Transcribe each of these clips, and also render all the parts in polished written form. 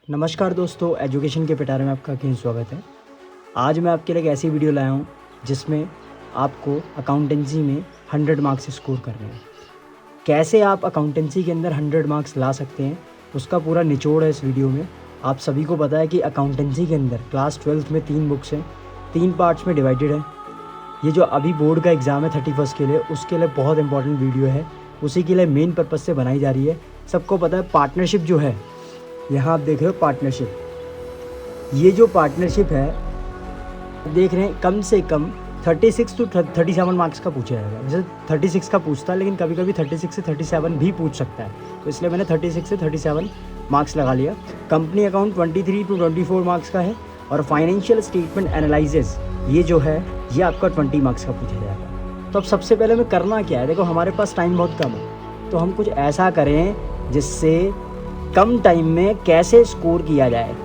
नमस्कार दोस्तों, एजुकेशन के पिटारे में आपका कहीं स्वागत है। आज मैं आपके लिए एक ऐसी वीडियो लाया हूँ जिसमें आपको अकाउंटेंसी में 100 मार्क्स स्कोर करने हैं। कैसे आप अकाउंटेंसी के अंदर 100 मार्क्स ला सकते हैं, उसका पूरा निचोड़ है इस वीडियो में। आप सभी को पता है कि अकाउंटेंसी के अंदर क्लास 12th में 3 बुक्स हैं, 3 पार्ट्स में डिवाइडेड है। ये जो अभी बोर्ड का एग्ज़ाम है 31 के लिए, उसके लिए बहुत इंपॉर्टेंट वीडियो है, उसी के लिए मेन पर्पज़ से बनाई जा रही है। सबको पता है पार्टनरशिप जो है, यहाँ आप देख रहे हो पार्टनरशिप, ये जो पार्टनरशिप है देख रहे हैं कम से कम 36 to 37 मार्क्स का पूछा जाएगा। जैसे 36 का पूछता है, लेकिन कभी कभी 36 से 37 भी पूछ सकता है, तो इसलिए मैंने 36 से 37 मार्क्स लगा लिया। कंपनी अकाउंट 23 to 24 मार्क्स का है, और फाइनेंशियल स्टेटमेंट एनालिसिस ये जो है ये आपका 20 मार्क्स का पूछा जाएगा। तो अब सबसे पहले हमें करना क्या है, देखो हमारे पास टाइम बहुत कम है, तो हम कुछ ऐसा करें जिससे कम टाइम में कैसे स्कोर किया जाए।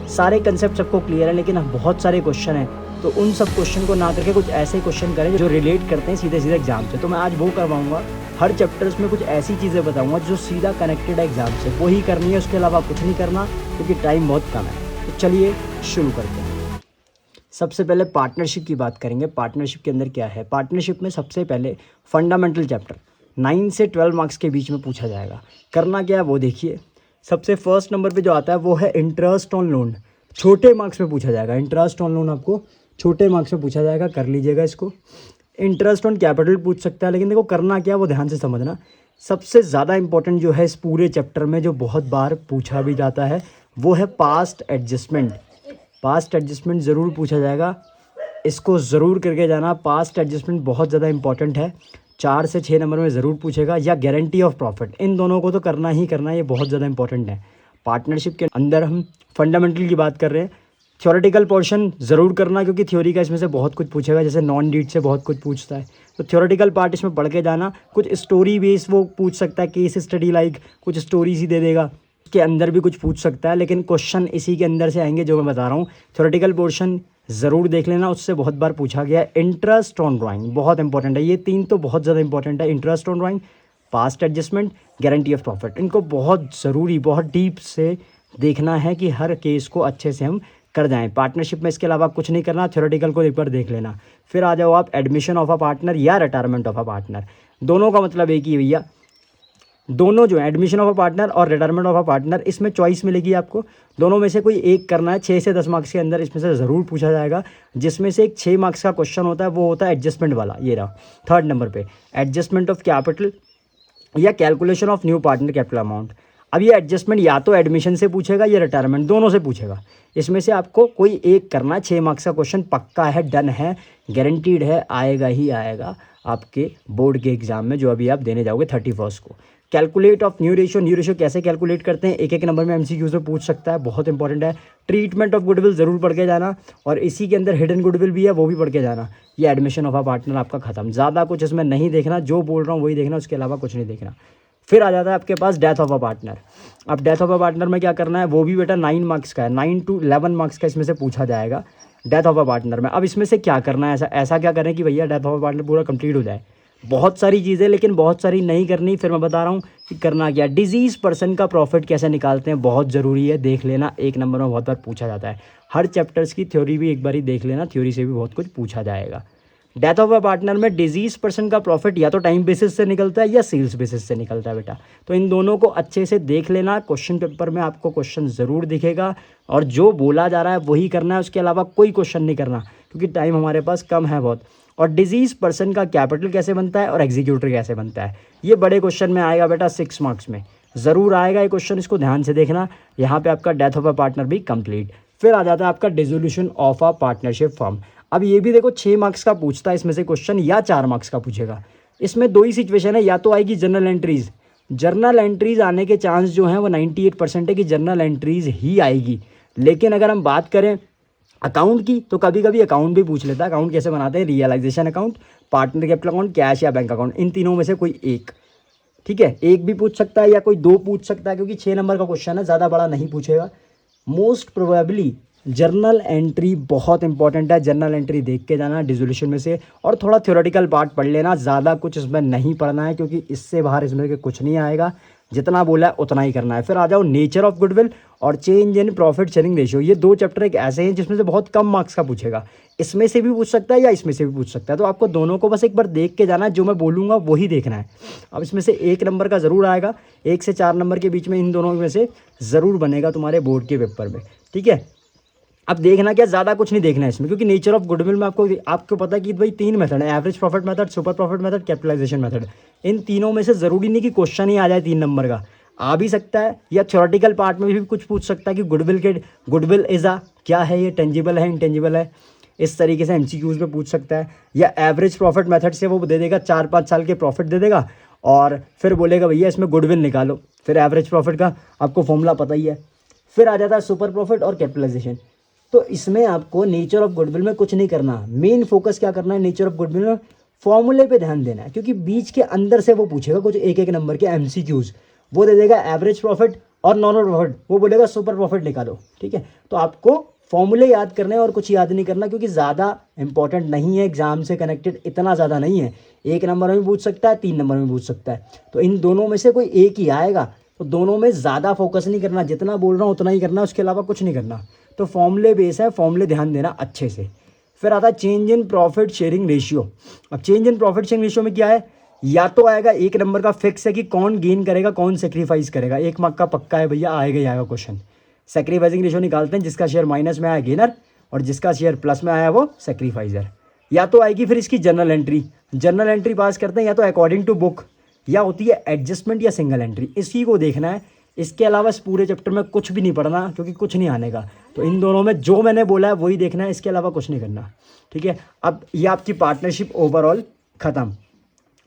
सारे कंसेप्ट सबको क्लियर है, लेकिन बहुत सारे क्वेश्चन हैं, तो उन सब क्वेश्चन को ना करके कुछ ऐसे क्वेश्चन करें जो रिलेट करते हैं सीधे सीधे एग्जाम से। तो मैं आज वो करवाऊंगा, हर चैप्टर्स में कुछ ऐसी चीज़ें बताऊंगा जो सीधा कनेक्टेड है एग्जाम से, वो ही करनी है, उसके अलावा कुछ नहीं करना, क्योंकि टाइम बहुत कम है। तो चलिए शुरू करते हैं। सबसे पहले पार्टनरशिप की बात करेंगे। पार्टनरशिप के अंदर क्या है, पार्टनरशिप में सबसे पहले फंडामेंटल चैप्टर 9 से 12 मार्क्स के बीच में पूछा जाएगा। करना क्या है वो देखिए। सबसे फर्स्ट नंबर पे जो आता है वो है इंटरेस्ट ऑन लोन, छोटे मार्क्स में पूछा जाएगा। इंटरेस्ट ऑन लोन आपको छोटे मार्क्स में पूछा जाएगा, कर लीजिएगा इसको। इंटरेस्ट ऑन कैपिटल पूछ सकता है, लेकिन देखो करना क्या वो ध्यान से समझना। सबसे ज़्यादा इंपॉर्टेंट जो है इस पूरे चैप्टर में, जो बहुत बार पूछा भी जाता है, वो है पास्ट एडजस्टमेंट। पास्ट एडजस्टमेंट ज़रूर पूछा जाएगा, इसको ज़रूर करके जाना। पास्ट एडजस्टमेंट बहुत ज़्यादा इंपॉर्टेंट है, 4 से 6 नंबर में ज़रूर पूछेगा। या गारंटी ऑफ प्रॉफिट, इन दोनों को तो करना ही करना है, ये बहुत ज़्यादा इंपॉर्टेंट है। पार्टनरशिप के अंदर हम फंडामेंटल की बात कर रहे हैं। थ्योरेटिकल पोर्शन ज़रूर करना, क्योंकि थ्योरी का इसमें से बहुत कुछ पूछेगा, जैसे नॉन डीड से बहुत कुछ पूछता है, तो थ्योरेटिकल पार्ट इसमें पढ़ के जाना। कुछ स्टोरी बेस वो पूछ सकता है, केस स्टडी लाइक कुछ स्टोरीज ही दे देगा, के अंदर भी कुछ पूछ सकता है, लेकिन क्वेश्चन इसी के अंदर से आएंगे जो मैं बता रहा हूँ। थ्योरेटिकल पोर्शन ज़रूर देख लेना, उससे बहुत बार पूछा गया है। इंटरेस्ट ऑन ड्राइंग बहुत इंपॉर्टेंट है, ये 3 तो बहुत ज़्यादा इंपॉर्टेंट है। Interest on drawing, past adjustment, guarantee of profit, इनको बहुत ज़रूरी, बहुत डीप से देखना है कि हर केस को अच्छे से हम कर जाएं पार्टनरशिप में। इसके अलावा कुछ नहीं करना, थ्योरेटिकल को एक बार देख लेना। फिर आ जाओ आप एडमिशन ऑफ अ पार्टनर या रिटायरमेंट ऑफ अ पार्टनर, दोनों का मतलब एक ही भैया। दोनों जो है एडमिशन ऑफ अ पार्टनर और रिटायरमेंट ऑफ अ पार्टनर, इसमें चॉइस मिलेगी आपको, दोनों में से कोई एक करना है। 6 से 10 मार्क्स के अंदर इसमें से ज़रूर पूछा जाएगा, जिसमें से एक 6 मार्क्स का क्वेश्चन होता है, वो होता है एडजस्टमेंट वाला। ये रहा थर्ड नंबर पे, एडजस्टमेंट ऑफ कैपिटल या calculation of new partner capital amount. अब ये एडजस्टमेंट या तो एडमिशन से पूछेगा या रिटायरमेंट, दोनों से पूछेगा। इसमें से आपको कोई एक करना है। 6 मार्क्स का क्वेश्चन पक्का है, डन है, गारंटीड है, आएगा ही आएगा आपके बोर्ड के एग्जाम में, जो अभी आप देने जाओगे 31 को। Calculate of new ratio, new ratio कैसे कैलकुलेट करते हैं, एक एक नंबर में एमसीक्यू से पूछ सकता है, बहुत इंपॉर्टेंट है। ट्रीटमेंट ऑफ गुडविल ज़रूर पढ़ के जाना, और इसी के अंदर हिडन गुडविल भी है, वो भी पढ़ के जाना। ये एडमिशन ऑफ अ पार्टनर आपका खत्म, ज़्यादा कुछ इसमें नहीं देखना, जो बोल रहा हूँ वही देखना, उसके अलावा कुछ नहीं देखना। फिर आ जाता है आपके पास डेथ ऑफ अ पार्टनर। अब डेथ ऑफ अ पार्टनर में क्या करना है, वो भी बेटा 9 मार्क्स का है, 9 to 11 मार्क्स का इसमें से पूछा जाएगा डेथ ऑफ अ पार्टनर में। अब इसमें से क्या करना है, ऐसा क्या करें कि भैया डेथ ऑफ अ पार्टनर पूरा कंप्लीट हो जाए। बहुत सारी चीज़ें, लेकिन बहुत सारी नहीं करनी। फिर मैं बता रहा हूँ कि करना क्या। डिजीज़ पर्सन का प्रॉफिट कैसे निकालते हैं, बहुत ज़रूरी है, देख लेना, एक नंबर में बहुत बार पूछा जाता है। हर चैप्टर्स की थ्योरी भी एक बार ही देख लेना, थ्योरी से भी बहुत कुछ पूछा जाएगा। डेथ ऑफ अ पार्टनर में डिजीज पर्सन का प्रॉफिट या तो टाइम बेसिस से निकलता है या सेल्स बेसिस से निकलता है बेटा, तो इन दोनों को अच्छे से देख लेना। क्वेश्चन पेपर में आपको क्वेश्चन ज़रूर दिखेगा, और जो बोला जा रहा है वही करना है, उसके अलावा कोई क्वेश्चन नहीं करना, क्योंकि टाइम हमारे पास कम है बहुत। और डिजीज पर्सन का कैपिटल कैसे बनता है और एग्जीक्यूटर कैसे बनता है, ये बड़े क्वेश्चन में आएगा बेटा, 6 मार्क्स में ज़रूर आएगा ये क्वेश्चन, इसको ध्यान से देखना। यहाँ पे आपका डेथ ऑफ अ पार्टनर भी कंप्लीट। फिर आ जाता है आपका dissolution of a partnership form. अब ये भी देखो 6 मार्क्स का पूछता है इसमें से क्वेश्चन, या 4 मार्क्स का पूछेगा। इसमें 2 ही सिचुएशन है, या तो आएगी जर्नल एंट्रीज, जर्नल एंट्रीज आने के चांस जो हैं वो 98% है कि जर्नल एंट्रीज ही आएगी। लेकिन अगर हम बात करें अकाउंट की, तो कभी कभी अकाउंट भी पूछ लेता है। अकाउंट कैसे बनाते हैं, realisation account, partner capital account, cash या बैंक अकाउंट, इन तीनों में से कोई एक, ठीक है, एक भी पूछ सकता है या कोई 2 पूछ सकता है, क्योंकि 6 नंबर का क्वेश्चन है, ज़्यादा बड़ा नहीं पूछेगा। मोस्ट प्रोबेबली जर्नल एंट्री बहुत इंपॉर्टेंट है, जर्नल एंट्री देख के जाना डिसोल्यूशन में से, और थोड़ा थ्योरेटिकल पार्ट पढ़ लेना, ज़्यादा कुछ इसमें नहीं पढ़ना है, क्योंकि इससे बाहर इसमें के कुछ नहीं आएगा। जितना बोला है उतना ही करना है। फिर आ जाओ नेचर ऑफ गुडविल और change in profit sharing ratio. ये 2 चैप्टर एक ऐसे हैं जिसमें से बहुत कम मार्क्स का पूछेगा, इसमें से भी पूछ सकता है या इसमें से भी पूछ सकता है। तो आपको दोनों को बस एक बार देख के जाना है, जो मैं बोलूँगा वही देखना है। अब इसमें से 1 नंबर का ज़रूर आएगा, 1 से 4 नंबर के बीच में इन दोनों में से ज़रूर बनेगा तुम्हारे बोर्ड के पेपर में, ठीक है। अब देखना क्या, ज़्यादा कुछ नहीं देखना है इसमें, क्योंकि नेचर ऑफ गुडविल में आपको पता है कि भाई 3 मेथड है, average profit method, super profit method, capitalisation method. इन तीनों में से ज़रूरी नहीं कि क्वेश्चन ही आ जाए 3 नंबर का, आ भी सकता है या थ्योरेटिकल पार्ट में भी कुछ पूछ सकता है कि गुडविल इज़ आ क्या है, ये टेंजिबल है, इंटेंजिबल है, इस तरीके से एमसीक्यूज में पूछ सकता है। या एवरेज प्रॉफिट मेथड से वो दे देगा 4-5 साल के प्रॉफिट दे देगा और फिर बोलेगा भैया इसमें गुडविल निकालो, फिर एवरेज प्रॉफिट का आपको फॉर्मूला पता ही है। फिर आ जाता है सुपर प्रॉफिट और कैपिटलाइजेशन। तो इसमें आपको नेचर ऑफ गुडविल में कुछ नहीं करना, मेन फोकस क्या करना है नेचर ऑफ गुडविल में, फॉर्मूले पे ध्यान देना है, क्योंकि बीच के अंदर से वो पूछेगा कुछ 1-1 नंबर के एमसीक्यूज। वो दे देगा एवरेज प्रॉफिट और नॉर्मल प्रॉफिट, वो बोलेगा सुपर प्रॉफिट निकालो, ठीक है। तो आपको फॉर्मूले याद करने हैं और कुछ याद नहीं करना, क्योंकि ज़्यादा इंपॉर्टेंट नहीं है, एग्जाम से कनेक्टेड इतना ज़्यादा नहीं है। 1 नंबर में भी पूछ सकता है, 3 नंबर में पूछ सकता है, तो इन दोनों में से कोई एक ही आएगा। तो दोनों में ज़्यादा फोकस नहीं करना, जितना बोल रहा हूँ उतना ही करना, उसके अलावा कुछ नहीं करना। तो फॉर्मूले बेस है, फॉर्मूले ध्यान देना अच्छे से। फिर आता है change in profit sharing ratio. अब change in profit sharing ratio में क्या है, या तो आएगा 1 नंबर का फिक्स है कि कौन गेन करेगा कौन सेक्रीफाइस करेगा, 1 मार्क का पक्का है भैया, आएगा ही आएगा क्वेश्चन। सेक्रीफाइसिंग रेशियो निकालते हैं, जिसका शेयर माइनस में आया गेनर और जिसका शेयर प्लस में आया वो सेक्रीफाइजर। या तो आएगी फिर इसकी जनरल एंट्री, जनरल एंट्री पास करते हैं या तो अकॉर्डिंग टू बुक, या होती है एडजस्टमेंट या सिंगल एंट्री, इसी को देखना है। इसके अलावा इस पूरे चैप्टर में कुछ भी नहीं पढ़ना, क्योंकि कुछ नहीं आने का। तो इन दोनों में जो मैंने बोला है वही देखना है, इसके अलावा कुछ नहीं करना, ठीक है। अब ये आपकी पार्टनरशिप ओवरऑल ख़त्म,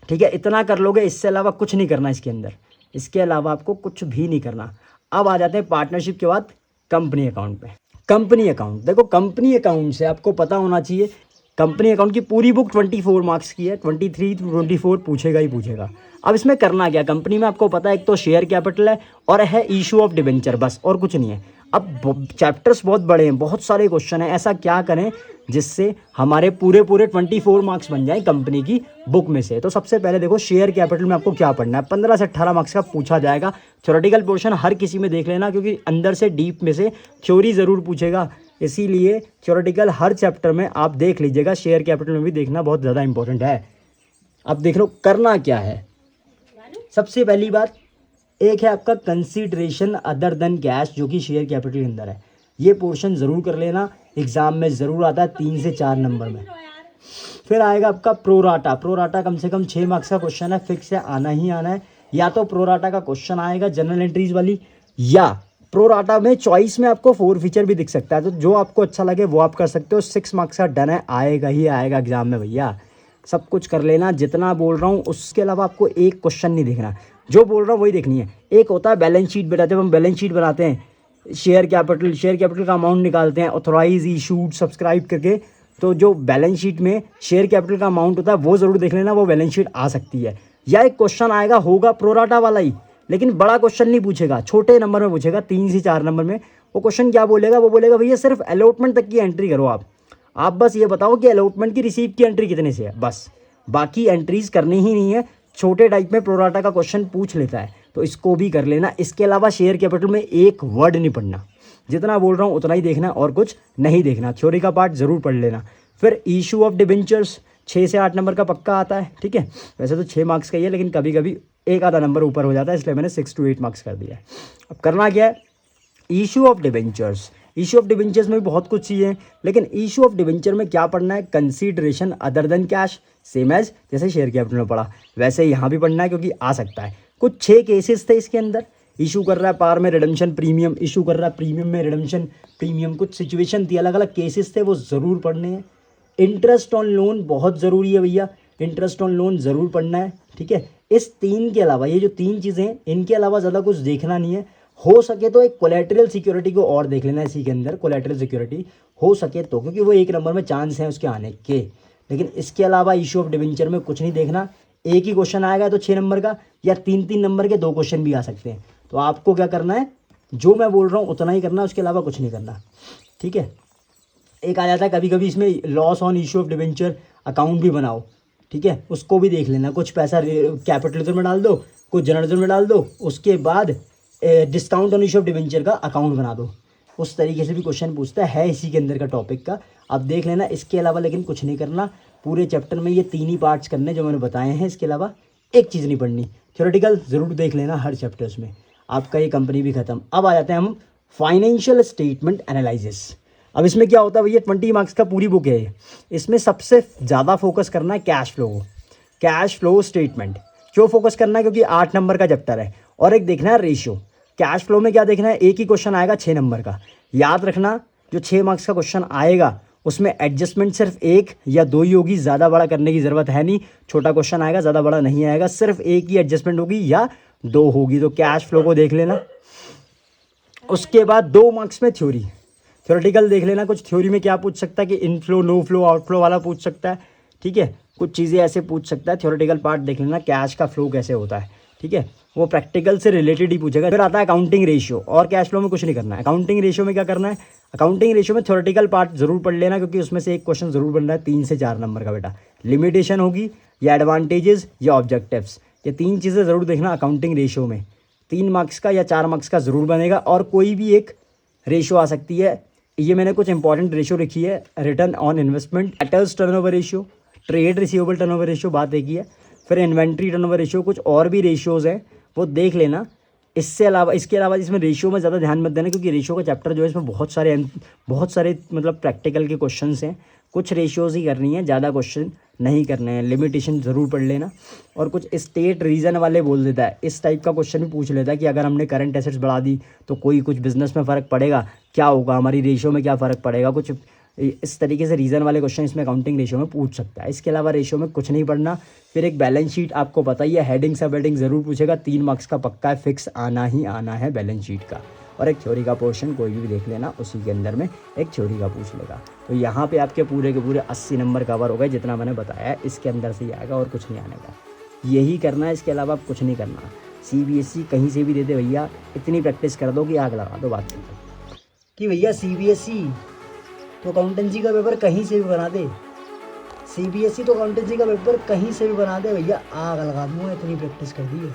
ठीक है। इतना कर लोगे, इससे अलावा कुछ नहीं करना इसके अंदर, इसके अलावा आपको कुछ भी नहीं करना। अब आ जाते हैं पार्टनरशिप के बाद कंपनी अकाउंट पे। कंपनी अकाउंट देखो, कंपनी अकाउंट से आपको पता होना चाहिए, कंपनी अकाउंट की पूरी बुक 24 मार्क्स की है, 23 to 24 पूछेगा ही पूछेगा। अब इसमें करना क्या, कंपनी में आपको पता है एक तो शेयर कैपिटल है और है इशू ऑफ डिबेंचर, बस और कुछ नहीं है। अब चैप्टर्स बहुत बड़े हैं, बहुत सारे क्वेश्चन हैं, ऐसा क्या करें जिससे हमारे पूरे 24 मार्क्स बन जाएं कंपनी की बुक में से। तो सबसे पहले देखो शेयर कैपिटल में आपको क्या पढ़ना है, 15 से 18 मार्क्स का पूछा जाएगा। थ्योरेटिकल पोर्शन हर किसी में देख लेना, क्योंकि अंदर से डीप में से थ्योरी ज़रूर पूछेगा, इसीलिए थ्योरेटिकल हर चैप्टर में आप देख लीजिएगा। शेयर कैपिटल में भी देखना बहुत ज़्यादा इंपॉर्टेंट है। अब देख लो करना क्या है। सबसे पहली बात एक है आपका कंसीडरेशन अदर देन कैश, जो कि शेयर कैपिटल के अंदर है। ये पोर्शन ज़रूर कर लेना, एग्जाम में ज़रूर आता है 3 से 4 नंबर में। फिर आएगा आपका प्रोराटा। प्रोराटा कम से कम 6 मार्क्स का क्वेश्चन है, फिक्स है, आना ही आना है। या तो प्रोराटा का क्वेश्चन आएगा जनरल एंट्रीज वाली, या प्रोराटा में चॉइस में आपको 4 फीचर भी दिख सकता है। तो जो आपको अच्छा लगे वो आप कर सकते हो। 6 मार्क्स का डन है, आएगा ही आएगा एग्जाम में भैया। सब कुछ कर लेना जितना बोल रहा हूँ, उसके अलावा आपको एक क्वेश्चन नहीं देखना, जो बोल रहा हूँ वही देखनी है। एक होता है बैलेंस शीट बेटा, जब हम बैलेंस शीट बनाते हैं शेयर कैपिटल का अमाउंट निकालते हैं ऑथोराइज इशूड सब्सक्राइब करके, तो जो बैलेंस शीट में शेयर कैपिटल का अमाउंट होता है वो ज़रूर देख लेना, वो बैलेंस शीट आ सकती है। या एक क्वेश्चन आएगा होगा प्रोराटा वाला ही, लेकिन बड़ा क्वेश्चन नहीं पूछेगा, छोटे नंबर में पूछेगा, 3 से 4 नंबर में। वो क्वेश्चन क्या बोलेगा, वो बोलेगा भैया सिर्फ अलॉटमेंट तक की एंट्री करो आप बस ये बताओ कि अलॉटमेंट की रिसीव की एंट्री कितने से है, बस बाकी एंट्रीज करनी ही नहीं है। छोटे टाइप में प्रोराटा का क्वेश्चन पूछ लेता है, तो इसको भी कर लेना। इसके अलावा शेयर कैपिटल में एक वर्ड नहीं पढ़ना, जितना बोल रहा हूँ उतना ही देखना और कुछ नहीं देखना। थ्योरी का पार्ट ज़रूर पढ़ लेना। फिर इशू ऑफ डिबेंचर्स 6 से 8 नंबर का पक्का आता है, ठीक है। वैसे तो 6 मार्क्स का ही है, लेकिन कभी कभी एक आधा नंबर ऊपर हो जाता है, इसलिए मैंने 6 to 8 मार्क्स कर दिया है। अब करना क्या है, issue of debentures. Issue of debentures में भी बहुत कुछ चाहिए, लेकिन इशू ऑफ डिबेंचर में क्या पढ़ना है, consideration other than cash, same as जैसे शेयर कैपिटल में पढ़ा वैसे यहाँ भी पढ़ना है, क्योंकि आ सकता है। कुछ 6 केसेस थे इसके अंदर, इशू कर रहा है पार में रिडम्पशन प्रीमियम, इशू कर रहा है प्रीमियम में रिडम्पशन प्रीमियम, कुछ सिचुएशन थी, अलग अलग केसेस थे, वो ज़रूर पढ़ने हैं। इंटरेस्ट ऑन लोन बहुत ज़रूरी है भैया, इंटरेस्ट ऑन लोन ज़रूर पढ़ना है, ठीक है। इस 3 के अलावा, ये जो 3 चीज़ें हैं, इनके अलावा ज़्यादा कुछ देखना नहीं है। हो सके तो एक कोलेटरल सिक्योरिटी को और देख लेना इसी के अंदर, कोलेटरल सिक्योरिटी हो सके तो, क्योंकि वो 1 नंबर में चांस है उसके आने के। लेकिन इसके अलावा इशू ऑफ डिबेंचर में कुछ नहीं देखना। एक ही क्वेश्चन आएगा तो 6 नंबर का, या 3-3 नंबर के 2 क्वेश्चन भी आ सकते हैं। तो आपको क्या करना है, जो मैं बोल रहा हूँ उतना ही करना, उसके अलावा कुछ नहीं करना, ठीक है। एक आ जाता है कभी कभी इसमें loss on issue of debenture account भी बनाओ, ठीक है, उसको भी देख लेना। कुछ पैसा कैपिटल रिजर्व में डाल दो, कुछ जनरल रिजर्व में डाल दो, उसके बाद discount on issue of debenture का अकाउंट बना दो। उस तरीके से भी क्वेश्चन पूछता है इसी के अंदर का टॉपिक का, आप देख लेना। इसके अलावा लेकिन कुछ नहीं करना, पूरे चैप्टर में ये 3 ही पार्ट्स करने जो मैंने बताए हैं। इसके अलावा एक चीज़ नहीं पढ़नी, थ्योरेटिकल ज़रूर देख लेना हर चैप्टर्स में, आपका ये कंपनी भी खत्म। अब आ जाते हैं हम फाइनेंशियल स्टेटमेंट एनालिसिस। अब इसमें क्या होता है भैया, 20 मार्क्स का पूरी बुक है। इसमें सबसे ज़्यादा फोकस करना है कैश फ्लो को, कैश फ्लो स्टेटमेंट। क्यों फोकस करना है, क्योंकि 8 नंबर का चैप्टर है। और एक देखना है रेशियो। कैश फ्लो में क्या देखना है, एक ही क्वेश्चन आएगा 6 नंबर का। याद रखना, जो 6 मार्क्स का क्वेश्चन आएगा उसमें एडजस्टमेंट सिर्फ 1 या 2 ही होगी, ज़्यादा बड़ा करने की ज़रूरत है नहीं। छोटा क्वेश्चन आएगा, ज़्यादा बड़ा नहीं आएगा, सिर्फ 1 ही एडजस्टमेंट होगी या 2 होगी। तो कैश फ्लो को देख लेना। उसके बाद 2 मार्क्स में थ्योरी, थ्योरेटिकल देख लेना। कुछ थ्योरी में क्या पूछ सकता है कि इनफ्लो, नो फ्लो, आउटफ्लो वाला पूछ सकता है, ठीक है। कुछ चीज़ें ऐसे पूछ सकता है। थ्योरेटिकल पार्ट देख लेना, कैश का फ्लो कैसे होता है, ठीक है, वो प्रैक्टिकल से रिलेटेड ही पूछेगा। फिर आता है अकाउंटिंग रेशियो, और कैश फ्लो में कुछ नहीं करना है। अकाउंटिंग रेशियो में क्या करना है, अकाउंटिंग रेशियो में थ्योरेटिकल पार्ट जरूर पढ़ लेना, क्योंकि उसमें से एक क्वेश्चन जरूर बन रहा है 3 से 4 नंबर का बेटा। लिमिटेशन होगी या एडवांटेजेस या ऑब्जेक्टिव्स, ये 3 चीज़ें ज़रूर देखना अकाउंटिंग रेशियो में। 3 मार्क्स का या 4 मार्क्स का ज़रूर बनेगा, और कोई भी एक रेशियो आ सकती है। ये मैंने कुछ इंपॉर्टेंट रेशियो लिखी है, return on investment, debtors turnover ratio, trade receivable turnover ratio, बात एक ही है। फिर इन्वेंट्री टर्नओवर रेशियो, कुछ और भी रेशियोज़ हैं वो देख लेना। इसके अलावा इसमें रेशियो में ज़्यादा ध्यान मत देना, क्योंकि रेशियो का चैप्टर जो है इसमें बहुत सारे मतलब प्रैक्टिकल के क्वेश्चंस हैं। कुछ रेशियोज़ ही करनी है, ज़्यादा क्वेश्चन नहीं करने हैं। लिमिटेशन ज़रूर पढ़ लेना। और कुछ स्टेट रीज़न वाले बोल देता है, इस टाइप का क्वेश्चन भी पूछ लेता है कि अगर हमने करंट एसेट्स बढ़ा दी तो कुछ बिजनेस में फ़र्क पड़ेगा, क्या होगा, हमारी रेशियो में क्या फ़र्क पड़ेगा। कुछ इस तरीके से रीज़न वाले क्वेश्चन इसमें अकाउंटिंग रेशियो में पूछ सकता है। इसके अलावा रेशियो में कुछ नहीं पढ़ना। फिर एक बैलेंस शीट, आपको पता ही है, हेडिंग सब हेडिंग ज़रूर पूछेगा। 3 मार्क्स का पक्का है, फिक्स आना ही आना है बैलेंस शीट का। और एक थ्योरी का पोर्शन कोई भी देख लेना, उसी के अंदर में एक थ्योरी का पूछ लेगा। तो यहाँ पे आपके पूरे के पूरे 80 नंबर कवर हो गए, जितना मैंने बताया है इसके अंदर से ही आएगा और कुछ नहीं आने का। यही करना है, इसके अलावा आप कुछ नहीं करना। CBSE कहीं से भी दे दे भैया, इतनी प्रैक्टिस कर दो कि आग लगा दो बात कि भैया CBSE तो अकाउंटेंसी का पेपर कहीं से भी बना दे, CBSE तो अकाउंटेंसी का पेपर कहीं से भी बना दे भैया, आग लगा दूंगा, इतनी प्रैक्टिस कर दी है।